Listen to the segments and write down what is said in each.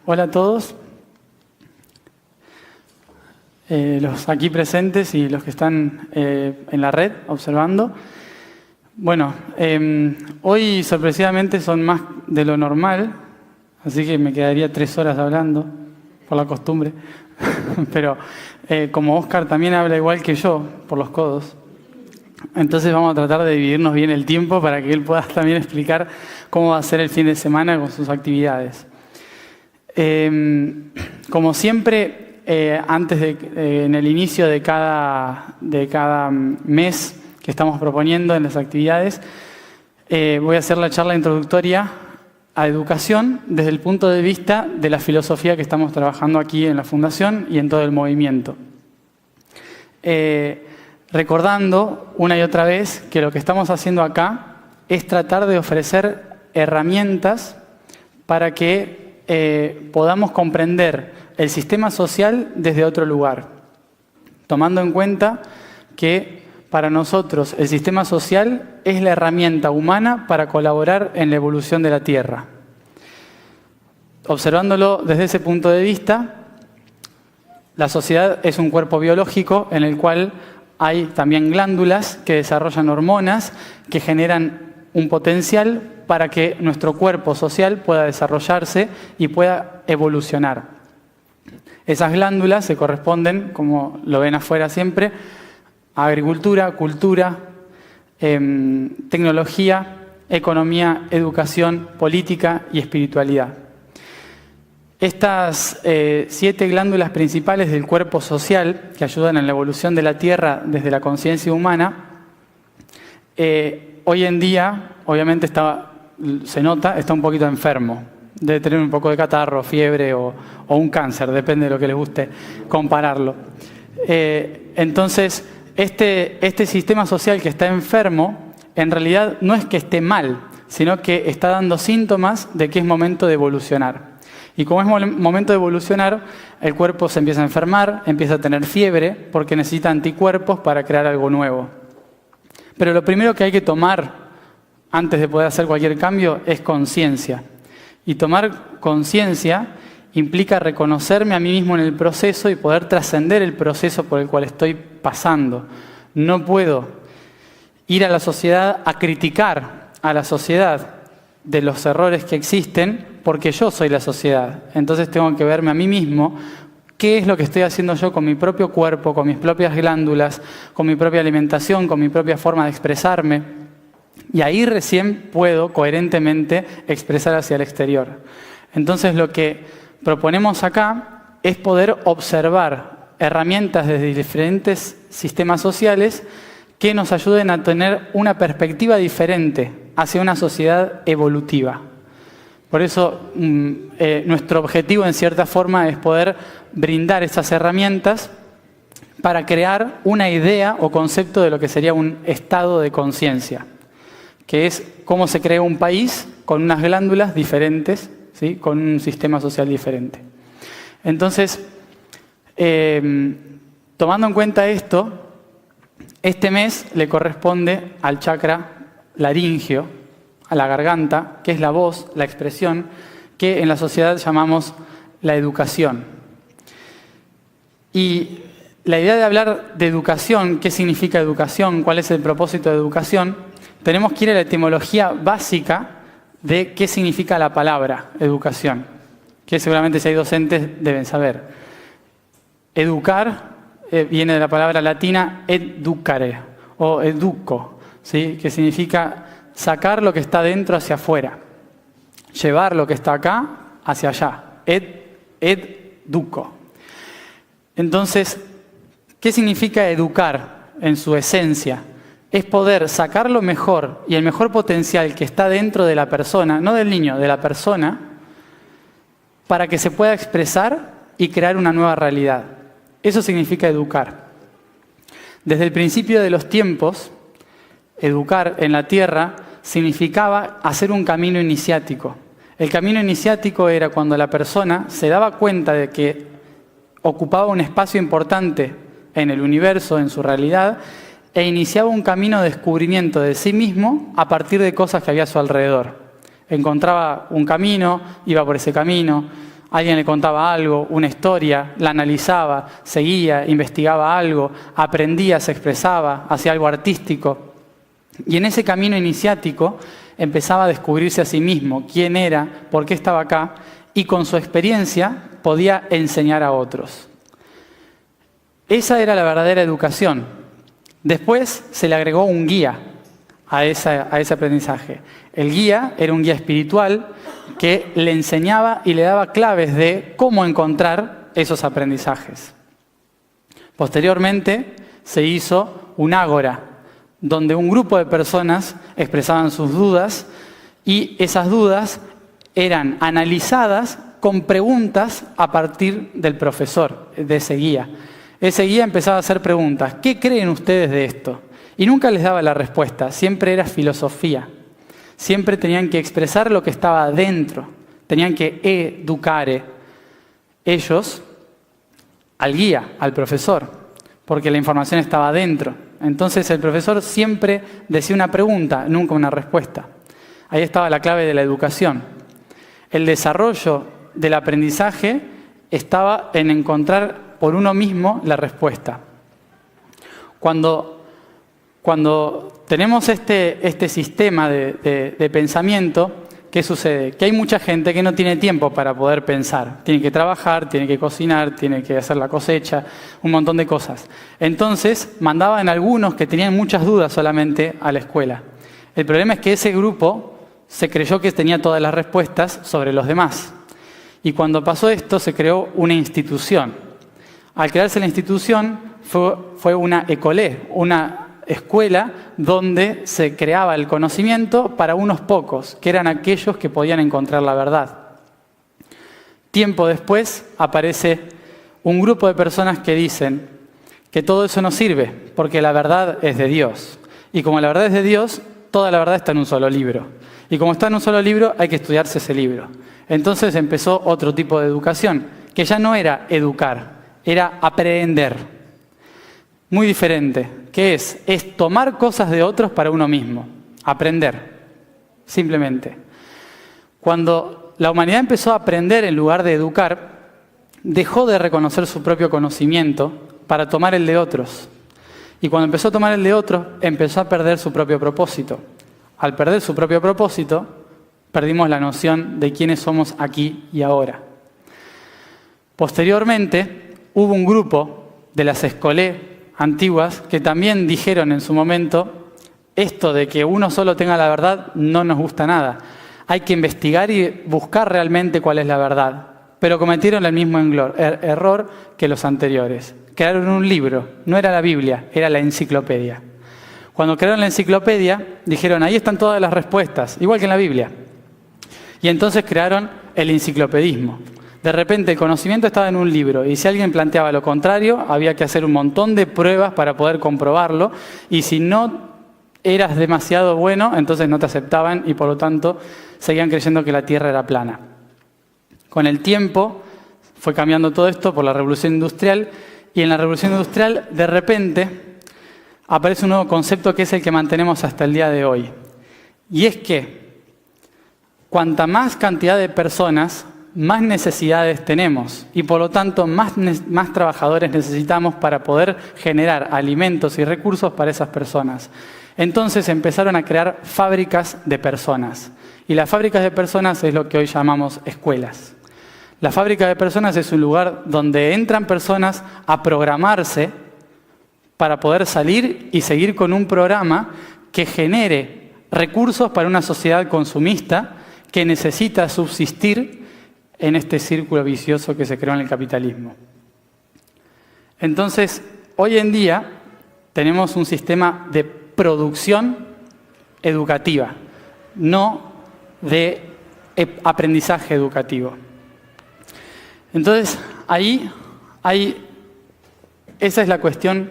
Hola a todos, los aquí presentes y los que están en la red observando. Bueno, hoy sorpresivamente son más de lo normal, así que me quedaría 3 horas hablando, por la costumbre. Pero como Oscar también habla igual que yo, por los codos, entonces vamos a tratar de dividirnos bien el tiempo para que él pueda también explicar cómo va a ser el fin de semana con sus actividades. Como siempre, en el inicio de cada mes que estamos proponiendo en las actividades, voy a hacer la charla introductoria a educación desde el punto de vista de la filosofía que estamos trabajando aquí en la Fundación y en todo el movimiento. Recordando una y otra vez que lo que estamos haciendo acá es tratar de ofrecer herramientas para que podamos comprender el sistema social desde otro lugar, tomando en cuenta que para nosotros el sistema social es la herramienta humana para colaborar en la evolución de la Tierra. Observándolo desde ese punto de vista, la sociedad es un cuerpo biológico en el cual hay también glándulas que desarrollan hormonas que generan un potencial para que nuestro cuerpo social pueda desarrollarse y pueda evolucionar. Esas glándulas se corresponden, como lo ven afuera siempre, a agricultura, cultura, tecnología, economía, educación, política y espiritualidad. Estas 7 glándulas principales del cuerpo social que ayudan en la evolución de la Tierra desde la conciencia humana, hoy en día, obviamente se nota, está un poquito enfermo. Debe tener un poco de catarro, fiebre o un cáncer, depende de lo que les guste compararlo. Entonces, este sistema social que está enfermo, en realidad no es que esté mal, sino que está dando síntomas de que es momento de evolucionar. Y como es momento de evolucionar, el cuerpo se empieza a enfermar, empieza a tener fiebre, porque necesita anticuerpos para crear algo nuevo. Pero lo primero que hay que tomar antes de poder hacer cualquier cambio es conciencia. Y tomar conciencia implica reconocerme a mí mismo en el proceso y poder trascender el proceso por el cual estoy pasando. No puedo ir a la sociedad a criticar a la sociedad de los errores que existen porque yo soy la sociedad. Entonces tengo que verme a mí mismo. ¿Qué es lo que estoy haciendo yo con mi propio cuerpo, con mis propias glándulas, con mi propia alimentación, con mi propia forma de expresarme? Y ahí recién puedo coherentemente expresar hacia el exterior. Entonces lo que proponemos acá es poder observar herramientas desde diferentes sistemas sociales que nos ayuden a tener una perspectiva diferente hacia una sociedad evolutiva. Por eso nuestro objetivo en cierta forma es poder brindar esas herramientas para crear una idea o concepto de lo que sería un estado de conciencia, que es cómo se crea un país con unas glándulas diferentes, ¿sí? Con un sistema social diferente. Entonces, tomando en cuenta esto, este mes le corresponde al chakra laríngeo, a la garganta, que es la voz, la expresión, que en la sociedad llamamos la educación. Y la idea de hablar de educación, ¿qué significa educación? ¿Cuál es el propósito de educación? Tenemos que ir a la etimología básica de qué significa la palabra educación, que seguramente si hay docentes deben saber. Educar viene de la palabra latina educare o educo, ¿sí? Que significa sacar lo que está dentro hacia afuera, llevar lo que está acá hacia allá, educo. Entonces, ¿qué significa educar en su esencia? Es poder sacar lo mejor y el mejor potencial que está dentro de la persona, no del niño, de la persona, para que se pueda expresar y crear una nueva realidad. Eso significa educar. Desde el principio de los tiempos, educar en la tierra significaba hacer un camino iniciático. El camino iniciático era cuando la persona se daba cuenta de que ocupaba un espacio importante en el universo, en su realidad, e iniciaba un camino de descubrimiento de sí mismo a partir de cosas que había a su alrededor. Encontraba un camino, iba por ese camino, alguien le contaba algo, una historia, la analizaba, seguía, investigaba algo, aprendía, se expresaba, hacía algo artístico. Y en ese camino iniciático empezaba a descubrirse a sí mismo, quién era, por qué estaba acá, y con su experiencia podía enseñar a otros. Esa era la verdadera educación. Después se le agregó un guía a ese aprendizaje. El guía era un guía espiritual que le enseñaba y le daba claves de cómo encontrar esos aprendizajes. Posteriormente se hizo un ágora, donde un grupo de personas expresaban sus dudas y esas dudas eran analizadas con preguntas a partir del profesor, de ese guía. Ese guía empezaba a hacer preguntas. ¿Qué creen ustedes de esto? Y nunca les daba la respuesta, siempre era filosofía. Siempre tenían que expresar lo que estaba dentro, tenían que educar ellos al guía, al profesor, porque la información estaba dentro. Entonces el profesor siempre decía una pregunta, nunca una respuesta. Ahí estaba la clave de la educación. El desarrollo del aprendizaje estaba en encontrar por uno mismo la respuesta. Cuando tenemos este sistema de pensamiento, ¿qué sucede? Que hay mucha gente que no tiene tiempo para poder pensar. Tiene que trabajar, tiene que cocinar, tiene que hacer la cosecha, un montón de cosas. Entonces, mandaban algunos que tenían muchas dudas solamente a la escuela. El problema es que ese grupo se creyó que tenía todas las respuestas sobre los demás. Y cuando pasó esto, se creó una institución. Al crearse la institución, fue una école, una escuela donde se creaba el conocimiento para unos pocos, que eran aquellos que podían encontrar la verdad. Tiempo después aparece un grupo de personas que dicen que todo eso no sirve, porque la verdad es de Dios. Y como la verdad es de Dios, toda la verdad está en un solo libro. Y como está en un solo libro, hay que estudiarse ese libro. Entonces empezó otro tipo de educación, que ya no era educar, era aprender. Muy diferente. ¿Qué es? Es tomar cosas de otros para uno mismo. Aprender. Simplemente. Cuando la humanidad empezó a aprender en lugar de educar, dejó de reconocer su propio conocimiento para tomar el de otros. Y cuando empezó a tomar el de otros, empezó a perder su propio propósito. Al perder su propio propósito, perdimos la noción de quiénes somos aquí y ahora. Posteriormente, hubo un grupo de las escolé antiguas que también dijeron en su momento esto de que uno solo tenga la verdad no nos gusta nada. Hay que investigar y buscar realmente cuál es la verdad. Pero cometieron el mismo error que los anteriores. Crearon un libro, no era la Biblia, era la enciclopedia. Cuando crearon la enciclopedia, dijeron ahí están todas las respuestas, igual que en la Biblia. Y entonces crearon el enciclopedismo. De repente el conocimiento estaba en un libro y si alguien planteaba lo contrario, había que hacer un montón de pruebas para poder comprobarlo y si no eras demasiado bueno, entonces no te aceptaban y por lo tanto seguían creyendo que la Tierra era plana. Con el tiempo fue cambiando todo esto por la Revolución Industrial y en la Revolución Industrial de repente aparece un nuevo concepto que es el que mantenemos hasta el día de hoy. Y es que cuanta más cantidad de personas, más necesidades tenemos y por lo tanto más trabajadores necesitamos para poder generar alimentos y recursos para esas personas. Entonces empezaron a crear fábricas de personas y las fábricas de personas es lo que hoy llamamos escuelas. La fábrica de personas es un lugar donde entran personas a programarse para poder salir y seguir con un programa que genere recursos para una sociedad consumista que necesita subsistir en este círculo vicioso que se creó en el capitalismo. Entonces, hoy en día tenemos un sistema de producción educativa, no de aprendizaje educativo. Entonces, esa es la cuestión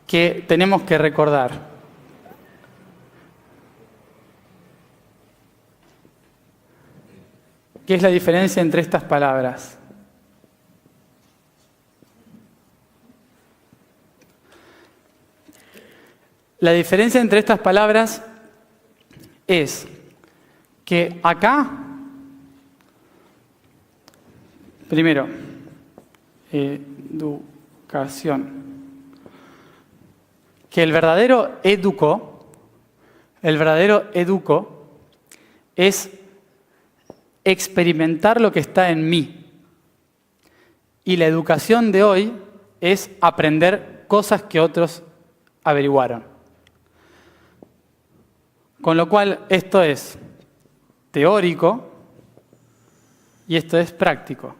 que tenemos que recordar. ¿Qué es la diferencia entre estas palabras? La diferencia entre estas palabras es que acá, primero, educación, que el verdadero educo es experimentar lo que está en mí. Y la educación de hoy es aprender cosas que otros averiguaron. Con lo cual, esto es teórico y esto es práctico.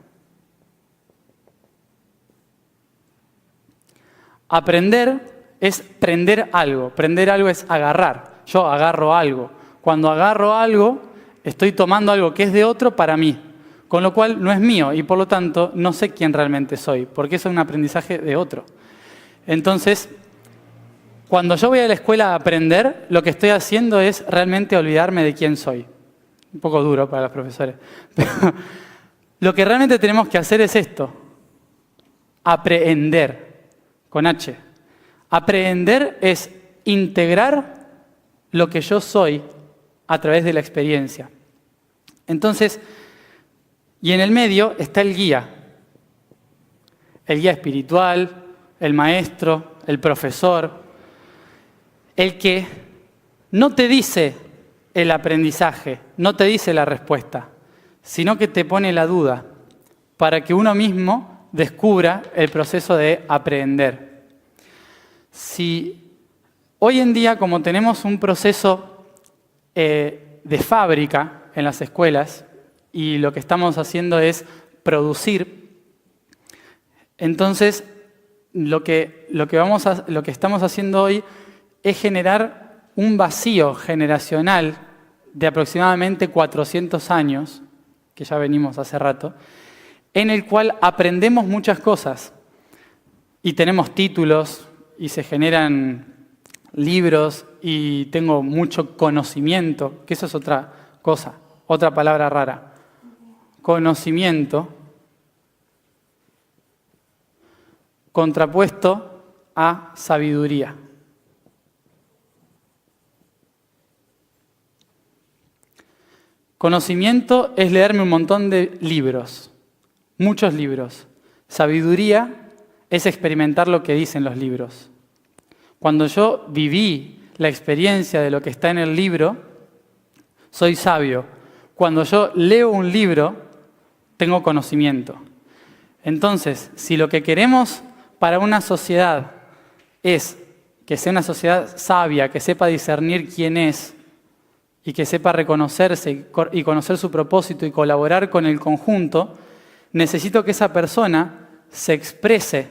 Aprender es prender algo. Prender algo es agarrar. Yo agarro algo. Cuando agarro algo, estoy tomando algo que es de otro para mí. Con lo cual, no es mío y por lo tanto, no sé quién realmente soy, porque eso es un aprendizaje de otro. Entonces, cuando yo voy a la escuela a aprender, lo que estoy haciendo es realmente olvidarme de quién soy. Un poco duro para los profesores. Pero lo que realmente tenemos que hacer es esto. Aprehender. Con H. Aprehender es integrar lo que yo soy a través de la experiencia. Entonces, y en el medio está el guía. El guía espiritual, el maestro, el profesor. El que no te dice el aprendizaje, no te dice la respuesta, sino que te pone la duda para que uno mismo descubra el proceso de aprender. Si hoy en día, como tenemos un proceso de fábrica en las escuelas y lo que estamos haciendo es producir, entonces lo que estamos haciendo hoy es generar un vacío generacional de aproximadamente 400 años, que ya venimos hace rato, en el cual aprendemos muchas cosas y tenemos títulos y se generan libros y tengo mucho conocimiento, que eso es otra cosa, otra palabra rara. Conocimiento contrapuesto a sabiduría. Conocimiento es leerme un montón de libros, muchos libros. Sabiduría es experimentar lo que dicen los libros. Cuando yo viví la experiencia de lo que está en el libro, soy sabio. Cuando yo leo un libro, tengo conocimiento. Entonces, si lo que queremos para una sociedad es que sea una sociedad sabia, que sepa discernir quién es, y que sepa reconocerse y conocer su propósito y colaborar con el conjunto, necesito que esa persona se exprese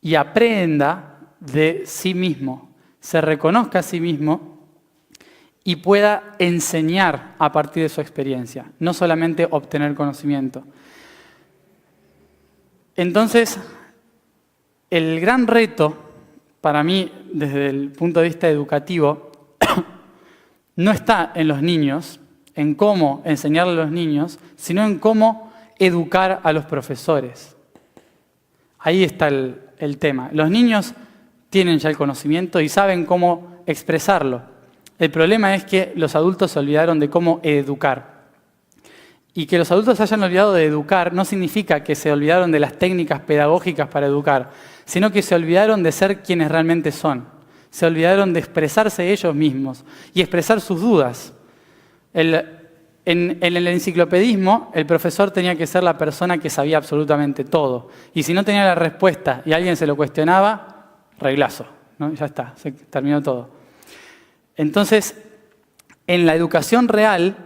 y aprenda de sí mismo, se reconozca a sí mismo y pueda enseñar a partir de su experiencia, no solamente obtener conocimiento. Entonces, el gran reto para mí, desde el punto de vista educativo, no está en los niños, en cómo enseñarle a los niños, sino en cómo educar a los profesores. Ahí está el tema. Los niños tienen ya el conocimiento y saben cómo expresarlo. El problema es que los adultos se olvidaron de cómo educar. Y que los adultos se hayan olvidado de educar no significa que se olvidaron de las técnicas pedagógicas para educar, sino que se olvidaron de ser quienes realmente son. Se olvidaron de expresarse ellos mismos y expresar sus dudas. En el enciclopedismo, el profesor tenía que ser la persona que sabía absolutamente todo. Y si no tenía la respuesta y alguien se lo cuestionaba, reglazo, ¿no? Ya está, se terminó todo. Entonces, en la educación real,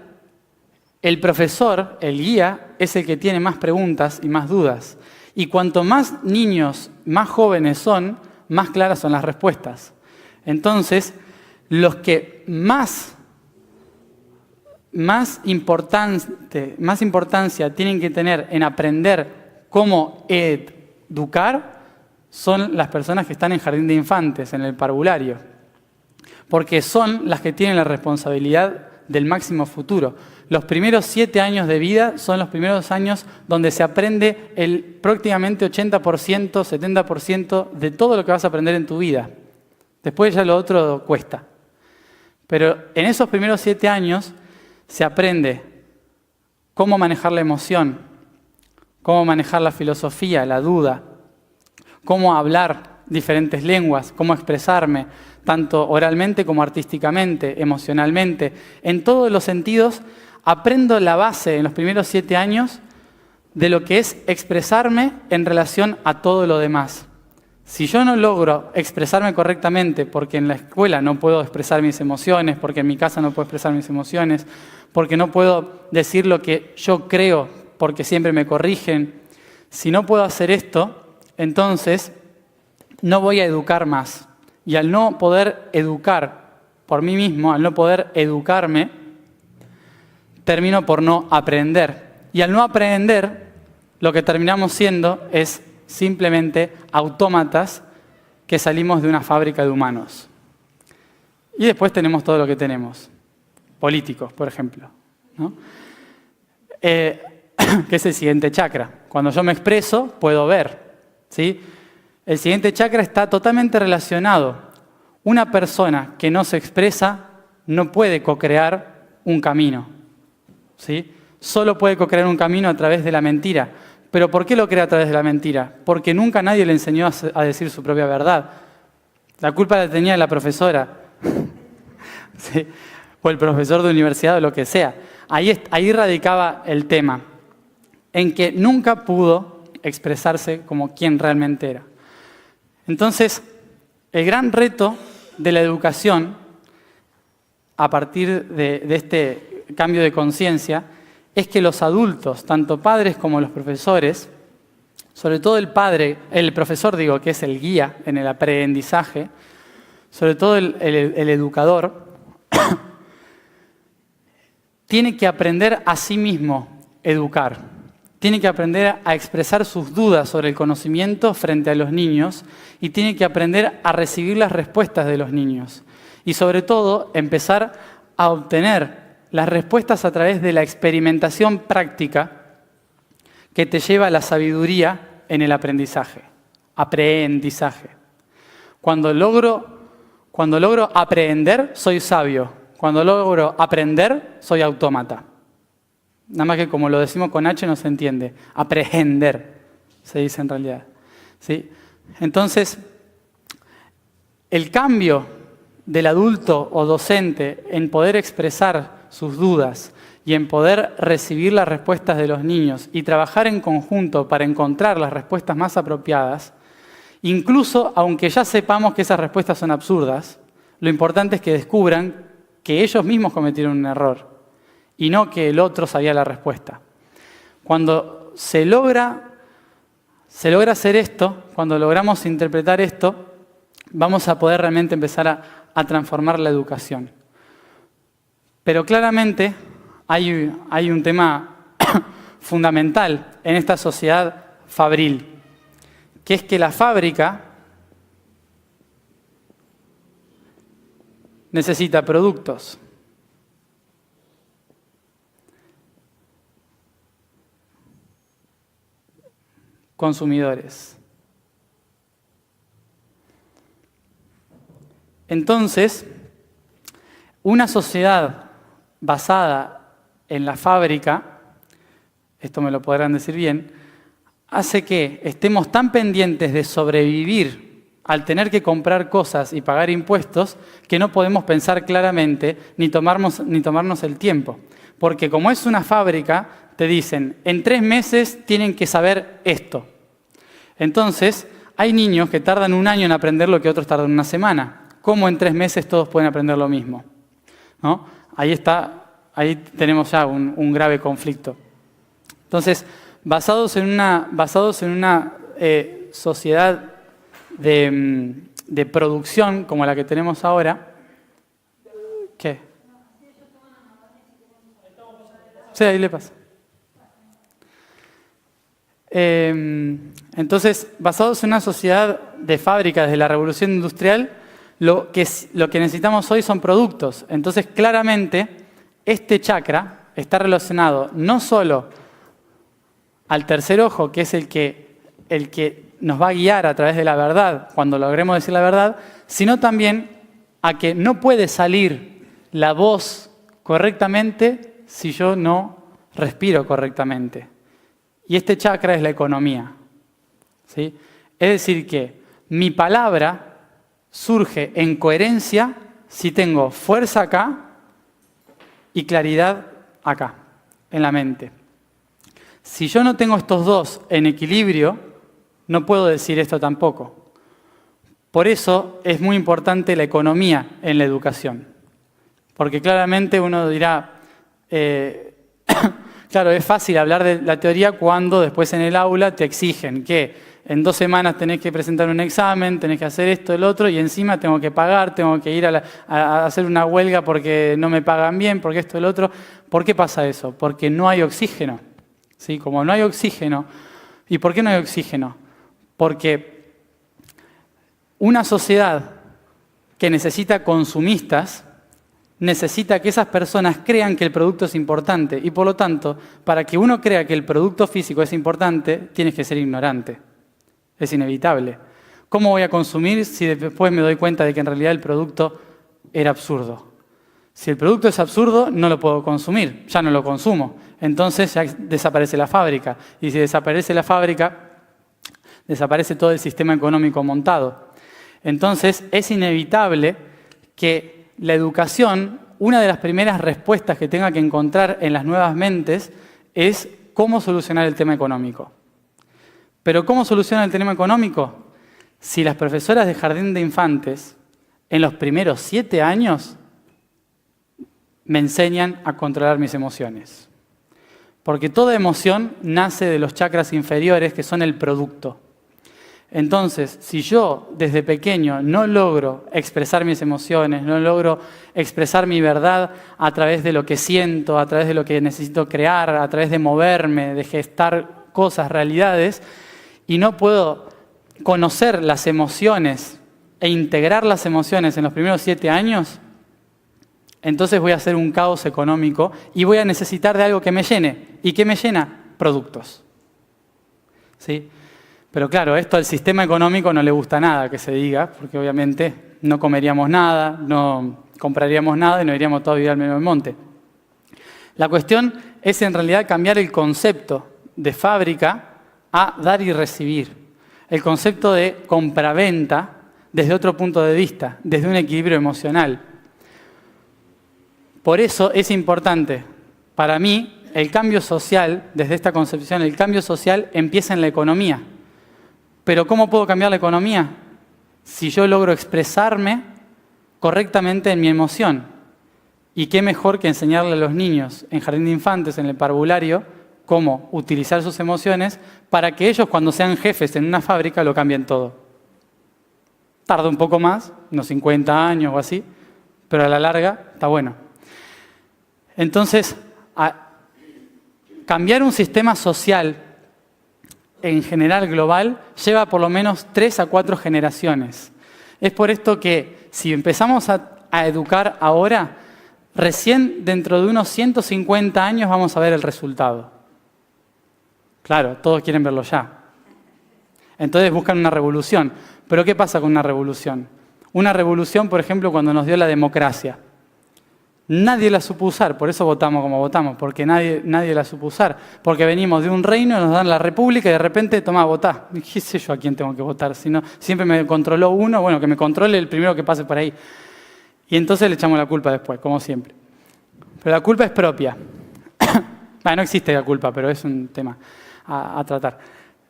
el profesor, el guía, es el que tiene más preguntas y más dudas. Y cuanto más niños, más jóvenes son, más claras son las respuestas. Entonces, los que más importancia tienen que tener en aprender cómo educar son las personas que están en jardín de infantes, en el parvulario. Porque son las que tienen la responsabilidad del máximo futuro. Los primeros 7 años de vida son los primeros años donde se aprende el prácticamente 80%, 70% de todo lo que vas a aprender en tu vida. Después ya lo otro cuesta. Pero en esos primeros 7 años se aprende cómo manejar la emoción, cómo manejar la filosofía, la duda, cómo hablar diferentes lenguas, cómo expresarme, tanto oralmente como artísticamente, emocionalmente. En todos los sentidos aprendo la base en los primeros 7 años de lo que es expresarme en relación a todo lo demás. Si yo no logro expresarme correctamente, porque en la escuela no puedo expresar mis emociones, porque en mi casa no puedo expresar mis emociones, porque no puedo decir lo que yo creo, porque siempre me corrigen, si no puedo hacer esto, entonces no voy a educar más. Y al no poder educar por mí mismo, al no poder educarme, termino por no aprender. Y al no aprender, lo que terminamos siendo es simplemente autómatas que salimos de una fábrica de humanos. Y después tenemos todo lo que tenemos. Políticos, por ejemplo, ¿no? Que es el siguiente chakra. Cuando yo me expreso, puedo ver, ¿sí? El siguiente chakra está totalmente relacionado. Una persona que no se expresa no puede co-crear un camino, ¿sí? Solo puede co-crear un camino a través de la mentira. ¿Pero por qué lo crea a través de la mentira? Porque nunca nadie le enseñó a decir su propia verdad. La culpa la tenía la profesora, ¿sí? O el profesor de universidad o lo que sea. Ahí radicaba el tema, en que nunca pudo expresarse como quien realmente era. Entonces, el gran reto de la educación, a partir de este cambio de conciencia, es que los adultos, tanto padres como los profesores, sobre todo el profesor digo, que es el guía en el aprendizaje, sobre todo el educador, tiene que aprender a sí mismo educar. Tiene que aprender a expresar sus dudas sobre el conocimiento frente a los niños y tiene que aprender a recibir las respuestas de los niños. Y sobre todo, empezar a obtener las respuestas a través de la experimentación práctica que te lleva a la sabiduría en el aprendizaje. Aprendizaje. Cuando logro aprender, soy sabio. Cuando logro aprender, soy autómata. Nada más que como lo decimos con H no se entiende. Aprehender, se dice en realidad, ¿sí? Entonces, el cambio del adulto o docente en poder expresar sus dudas y en poder recibir las respuestas de los niños y trabajar en conjunto para encontrar las respuestas más apropiadas, incluso aunque ya sepamos que esas respuestas son absurdas, lo importante es que descubran que ellos mismos cometieron un error y no que el otro sabía la respuesta. Cuando se logra hacer esto, cuando logramos interpretar esto, vamos a poder realmente empezar a transformar la educación. Pero claramente hay un tema fundamental en esta sociedad fabril, que es que la fábrica necesita productos. Consumidores. Entonces, una sociedad basada en la fábrica, esto me lo podrán decir bien, hace que estemos tan pendientes de sobrevivir al tener que comprar cosas y pagar impuestos que no podemos pensar claramente ni tomarnos el tiempo. Porque como es una fábrica, te dicen, en 3 meses tienen que saber esto. Entonces, hay niños que tardan 1 año en aprender lo que otros tardan 1 semana. ¿Cómo en 3 meses todos pueden aprender lo mismo? ¿No? Ahí tenemos ya un grave conflicto. Entonces, basados en una sociedad de producción como la que tenemos ahora, ¿qué? Sí, ahí le pasa. Entonces, basados en una sociedad de fábrica desde la revolución industrial, lo que necesitamos hoy son productos. Entonces, claramente, este chakra está relacionado no solo al tercer ojo, que es el que nos va a guiar a través de la verdad, cuando logremos decir la verdad, sino también a que no puede salir la voz correctamente si yo no respiro correctamente. Y este chakra es la economía, ¿sí? Es decir que mi palabra surge en coherencia si tengo fuerza acá y claridad acá, en la mente. Si yo no tengo estos dos en equilibrio, no puedo decir esto tampoco. Por eso es muy importante la economía en la educación. Porque claramente uno dirá, claro, es fácil hablar de la teoría cuando después en el aula te exigen que en 2 semanas tenés que presentar un examen, tenés que hacer esto, el otro, y encima tengo que pagar, tengo que ir a hacer una huelga porque no me pagan bien, porque esto, el otro. ¿Por qué pasa eso? Porque no hay oxígeno, ¿sí? Como no hay oxígeno. ¿Y por qué no hay oxígeno? Porque una sociedad que necesita consumistas necesita que esas personas crean que el producto es importante. Y por lo tanto, para que uno crea que el producto físico es importante, tienes que ser ignorante. Es inevitable. ¿Cómo voy a consumir si después me doy cuenta de que en realidad el producto era absurdo? Si el producto es absurdo, no lo puedo consumir, ya no lo consumo. Entonces ya desaparece la fábrica. Y si desaparece la fábrica, desaparece todo el sistema económico montado. Entonces es inevitable que la educación, una de las primeras respuestas que tenga que encontrar en las nuevas mentes es cómo solucionar el tema económico. Pero ¿cómo solucionar el tema económico? Si las profesoras de jardín de infantes en los primeros 7 años me enseñan a controlar mis emociones. Porque toda emoción nace de los chakras inferiores, que son el producto. Entonces, si yo desde pequeño no logro expresar mis emociones, no logro expresar mi verdad a través de lo que siento, a través de lo que necesito crear, a través de moverme, de gestar cosas, realidades, y no puedo conocer las emociones e integrar las emociones en los primeros 7 años, entonces voy a hacer un caos económico y voy a necesitar de algo que me llene. ¿Y qué me llena? Productos. ¿Sí? Pero claro, esto al sistema económico no le gusta nada que se diga, porque obviamente no comeríamos nada, no compraríamos nada y nos iríamos todos a vivir al medio del monte. La cuestión es en realidad cambiar el concepto de fábrica a dar y recibir. El concepto de compraventa desde otro punto de vista, desde un equilibrio emocional. Por eso es importante, para mí, el cambio social, desde esta concepción, el cambio social empieza en la economía. Pero ¿cómo puedo cambiar la economía? Si yo logro expresarme correctamente en mi emoción. Y qué mejor que enseñarle a los niños en jardín de infantes, en el parvulario, cómo utilizar sus emociones para que ellos, cuando sean jefes en una fábrica, lo cambien todo. Tarda un poco más, unos 50 años o así, pero a la larga está bueno. Entonces, cambiar un sistema social en general global lleva por lo menos 3 a 4 generaciones. Es por esto que si empezamos a educar ahora, recién dentro de unos 150 años vamos a ver el resultado. Claro, todos quieren verlo ya. Entonces buscan una revolución. Pero ¿qué pasa con una revolución? Una revolución, por ejemplo, cuando nos dio la democracia. Nadie la supo usar, por eso votamos como votamos, porque nadie la supo usar. Porque venimos de un reino, nos dan la república y de repente, tomá, votá. ¿Qué sé yo a quién tengo que votar? Si no, siempre me controló uno, bueno, que me controle el primero que pase por ahí. Y entonces le echamos la culpa después, como siempre. Pero la culpa es propia. No existe la culpa, pero es un tema a tratar.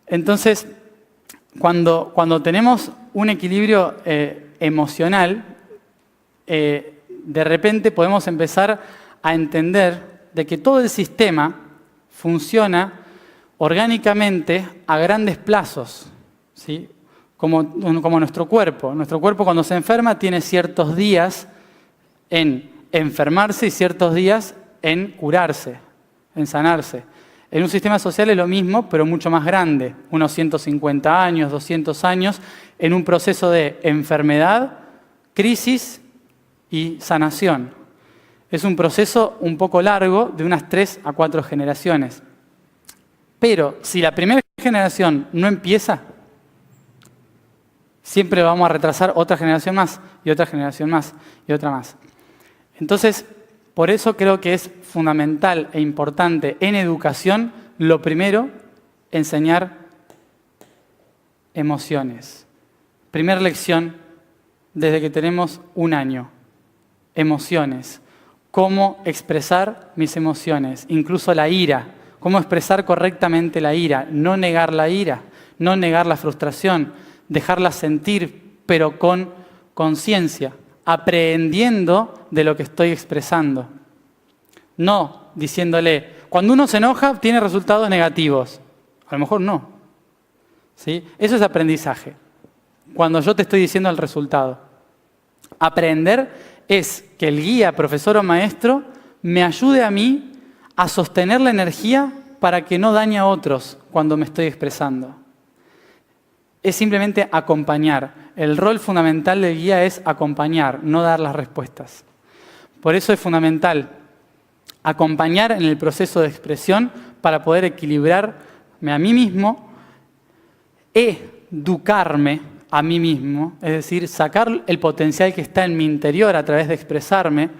Entonces, cuando tenemos un equilibrio emocional, de repente podemos empezar a entender de que todo el sistema funciona orgánicamente a grandes plazos, ¿sí? Como nuestro cuerpo. Nuestro cuerpo cuando se enferma tiene ciertos días en enfermarse y ciertos días en curarse, en sanarse. En un sistema social es lo mismo, pero mucho más grande, unos 150 años, 200 años, en un proceso de enfermedad, crisis y sanación. Es un proceso un poco largo, de unas 3 a 4 generaciones. Pero si la primera generación no empieza, siempre vamos a retrasar otra generación más, y otra generación más, y otra más. Entonces, por eso creo que es fundamental e importante en educación, lo primero, enseñar emociones. Primera lección desde que tenemos 1 año. Emociones. Cómo expresar mis emociones, incluso la ira. Cómo expresar correctamente la ira. No negar la ira, no negar la frustración, dejarla sentir, pero con conciencia, aprendiendo de lo que estoy expresando. No diciéndole, cuando uno se enoja tiene resultados negativos. A lo mejor no. ¿Sí? Eso es aprendizaje. Cuando yo te estoy diciendo el resultado. Aprender es que el guía, profesor o maestro me ayude a mí a sostener la energía para que no dañe a otros cuando me estoy expresando. Es simplemente acompañar. El rol fundamental del guía es acompañar, no dar las respuestas. Por eso es fundamental acompañar en el proceso de expresión para poder equilibrarme a mí mismo, educarme a mí mismo, es decir, sacar el potencial que está en mi interior a través de expresarme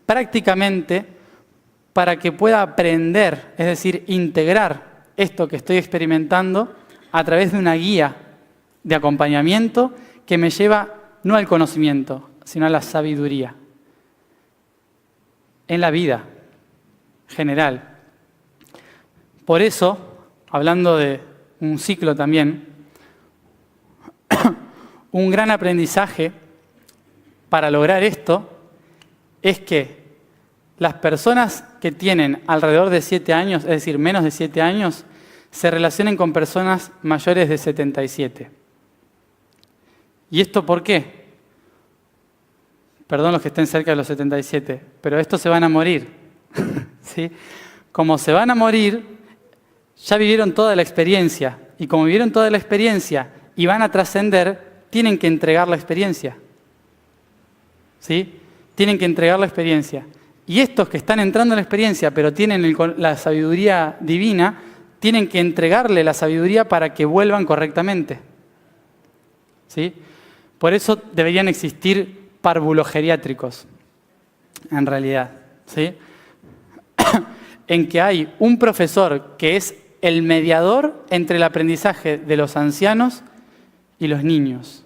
prácticamente para que pueda aprender, es decir, integrar esto que estoy experimentando a través de una guía de acompañamiento que me lleva no al conocimiento, sino a la sabiduría en la vida general. Por eso, hablando de un ciclo también, un gran aprendizaje para lograr esto es que las personas que tienen alrededor de 7 años, es decir, menos de 7 años, se relacionen con personas mayores de 77. ¿Y esto por qué? Perdón los que estén cerca de los 77, pero estos se van a morir. ¿Sí? Como se van a morir, ya vivieron toda la experiencia. Y como vivieron toda la experiencia y van a trascender, tienen que entregar la experiencia. ¿Sí? Tienen que entregar la experiencia. Y estos que están entrando en la experiencia, pero tienen la sabiduría divina, tienen que entregarle la sabiduría para que vuelvan correctamente. ¿Sí? Por eso deberían existir parvulogeriátricos, en realidad. ¿Sí? En que hay un profesor que es el mediador entre el aprendizaje de los ancianos y los niños.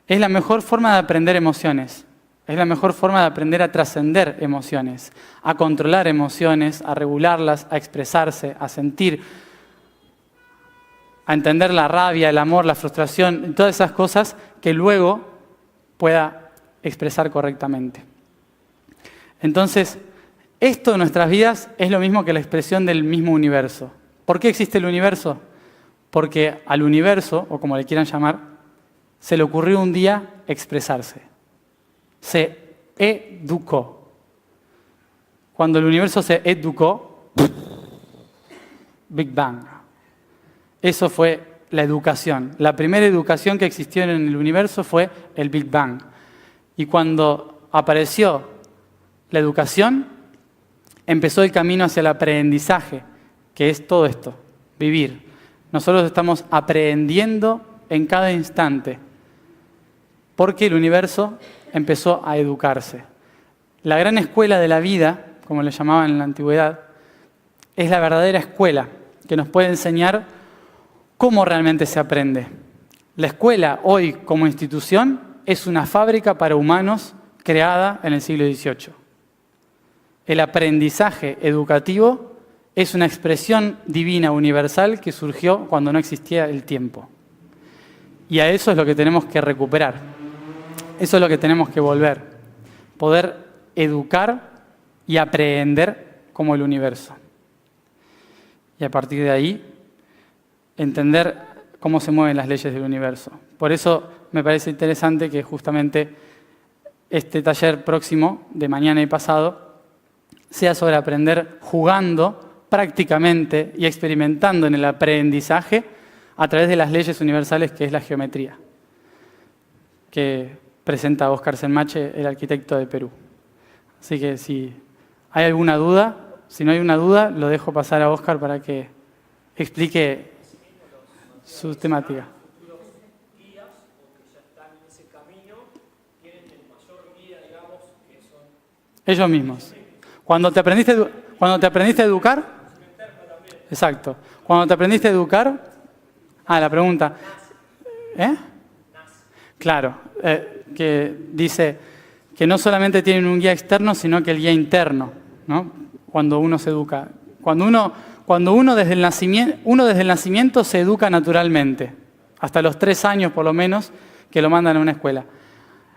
Es la mejor forma de aprender emociones. Es la mejor forma de aprender a trascender emociones, a controlar emociones, a regularlas, a expresarse, a sentir, a entender la rabia, el amor, la frustración, todas esas cosas que luego pueda expresar correctamente. Entonces, esto en nuestras vidas es lo mismo que la expresión del mismo universo. ¿Por qué existe el universo? Porque al universo, o como le quieran llamar, se le ocurrió un día expresarse. Se educó. Cuando el universo se educó, Big Bang. Eso fue la educación. La primera educación que existió en el universo fue el Big Bang. Y cuando apareció la educación, empezó el camino hacia el aprendizaje, que es todo esto, vivir. Nosotros estamos aprendiendo en cada instante, porque el universo empezó a educarse. La gran escuela de la vida, como le llamaban en la antigüedad, es la verdadera escuela que nos puede enseñar cómo realmente se aprende. La escuela hoy como institución es una fábrica para humanos creada en el siglo XVIII. El aprendizaje educativo es una expresión divina universal que surgió cuando no existía el tiempo. Y a eso es lo que tenemos que recuperar. Eso es lo que tenemos que volver. Poder educar y aprender como el universo. Y a partir de ahí, entender cómo se mueven las leyes del universo. Por eso me parece interesante que justamente este taller próximo, de mañana y pasado, sea sobre aprender jugando prácticamente y experimentando en el aprendizaje a través de las leyes universales que es la geometría, que presenta Óscar Senmache, el arquitecto de Perú. Así que si ¿Hay alguna duda? Si no hay una duda, lo dejo pasar a Óscar para que explique su temática. Ellos mismos. Cuando te aprendiste a educar, exacto. Cuando te aprendiste a educar, la pregunta, Claro, que dice que no solamente tienen un guía externo, sino que el guía interno, ¿no? Cuando uno se educa. Cuando uno desde el nacimiento se educa naturalmente, hasta los 3 años por lo menos, que lo mandan a una escuela.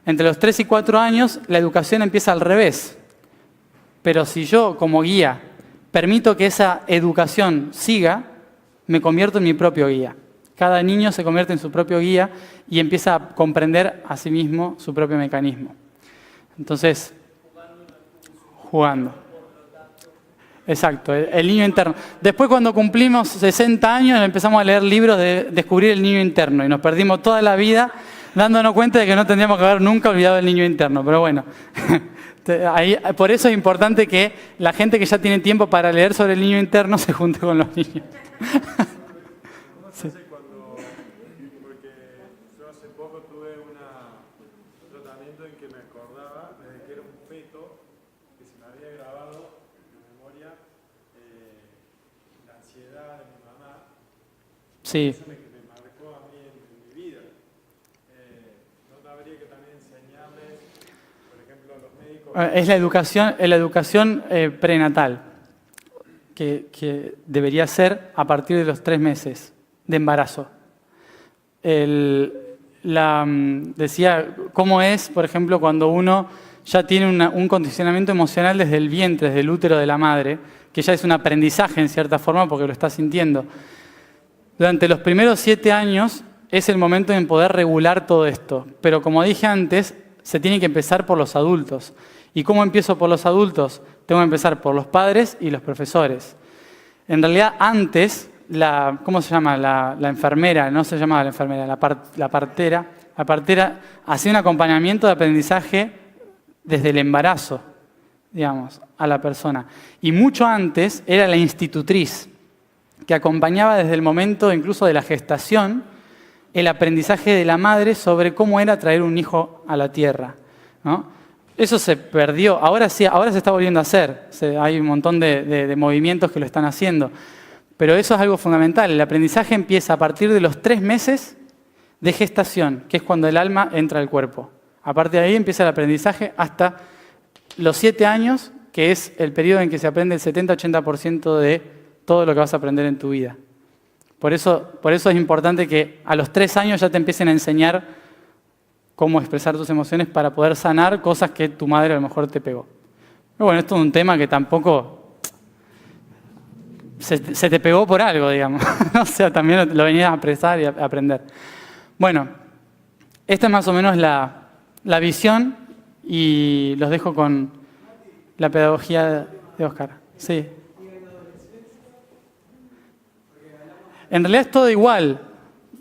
Entre los 3 y 4 años, la educación empieza al revés. Pero si yo, como guía, permito que esa educación siga, me convierto en mi propio guía. Cada niño se convierte en su propio guía y empieza a comprender a sí mismo su propio mecanismo. Entonces, jugando. Exacto, el niño interno. Después, cuando cumplimos 60 años, empezamos a leer libros de descubrir el niño interno y nos perdimos toda la vida dándonos cuenta de que no tendríamos que haber nunca olvidado el niño interno. Pero bueno, por eso es importante que la gente que ya tiene tiempo para leer sobre el niño interno se junte con los niños. Sí. Porque yo hace poco tuve un tratamiento en que me acordaba desde que era un feto que se me había grabado en mi memoria la ansiedad de mi mamá. Sí. Eso me marcó a mí en mi vida. ¿No habría que también enseñarles, por ejemplo, a los médicos? Es la educación prenatal, que debería ser a partir de los 3 meses de embarazo. Decía cómo es, por ejemplo, cuando uno ya tiene un condicionamiento emocional desde el vientre, desde el útero de la madre, que ya es un aprendizaje en cierta forma porque lo está sintiendo. Durante los primeros 7 años es el momento en poder regular todo esto, pero como dije antes, se tiene que empezar por los adultos. ¿Y cómo empiezo por los adultos? Tengo que empezar por los padres y los profesores. En realidad, antes, ¿cómo se llama? La enfermera, no se llamaba la enfermera, la partera hacía un acompañamiento de aprendizaje desde el embarazo, digamos, a la persona. Y mucho antes era la institutriz, que acompañaba desde el momento incluso de la gestación el aprendizaje de la madre sobre cómo era traer un hijo a la tierra, ¿no? Eso se perdió, ahora sí, ahora se está volviendo a hacer, hay un montón de movimientos que lo están haciendo, pero eso es algo fundamental. El aprendizaje empieza a partir de los 3 meses de gestación, que es cuando el alma entra al cuerpo. A partir de ahí empieza el aprendizaje hasta los 7 años, que es el periodo en que se aprende el 70-80% de todo lo que vas a aprender en tu vida. Por eso es importante que a los 3 años ya te empiecen a enseñar cómo expresar tus emociones para poder sanar cosas que tu madre a lo mejor te pegó. Pero bueno, esto es un tema que tampoco se te pegó por algo, digamos. O sea, también lo venías a expresar y a aprender. Bueno, esta es más o menos la visión y los dejo con la pedagogía de Óscar. Sí. En realidad es todo igual,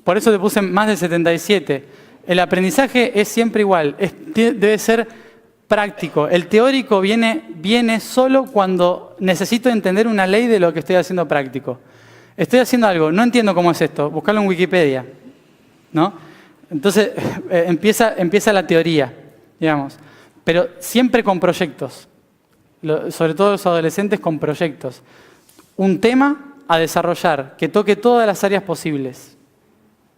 por eso te puse más de 77. El aprendizaje es siempre igual, debe ser práctico. El teórico viene solo cuando necesito entender una ley de lo que estoy haciendo práctico. Estoy haciendo algo, no entiendo cómo es esto, buscarlo en Wikipedia, ¿no? Entonces empieza la teoría, digamos, pero siempre con proyectos, sobre todo los adolescentes con proyectos. Un tema a desarrollar, que toque todas las áreas posibles,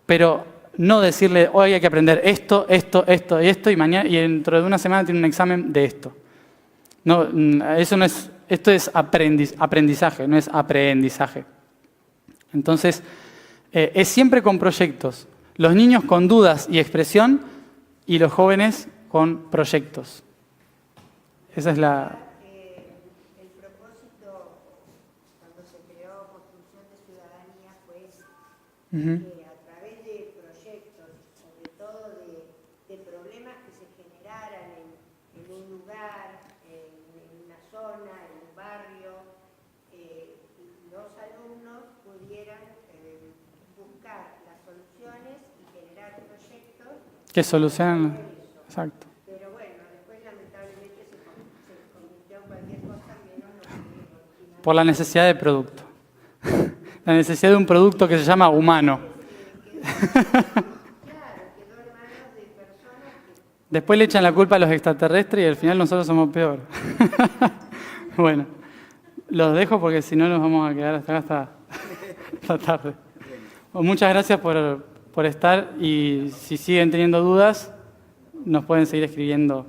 pero no decirle, hoy hay que aprender esto, y mañana y dentro de una semana tiene un examen de esto. No, eso no es, esto es aprendizaje, no es aprendizaje. Entonces, es siempre con proyectos. Los niños con dudas y expresión y los jóvenes con proyectos. Esa es la... Que a través de proyectos, sobre todo de problemas que se generaran en un lugar, en una zona, en un barrio, los alumnos pudieran buscar las soluciones y generar proyectos que solucionan. Exacto. Pero bueno, después lamentablemente se convirtió en cualquier cosa. Por la necesidad de producto. La necesidad de un producto que se llama humano. Después le echan la culpa a los extraterrestres y al final nosotros somos peor. Bueno, los dejo porque si no nos vamos a quedar hasta la tarde. Bueno, muchas gracias por estar y si siguen teniendo dudas, nos pueden seguir escribiendo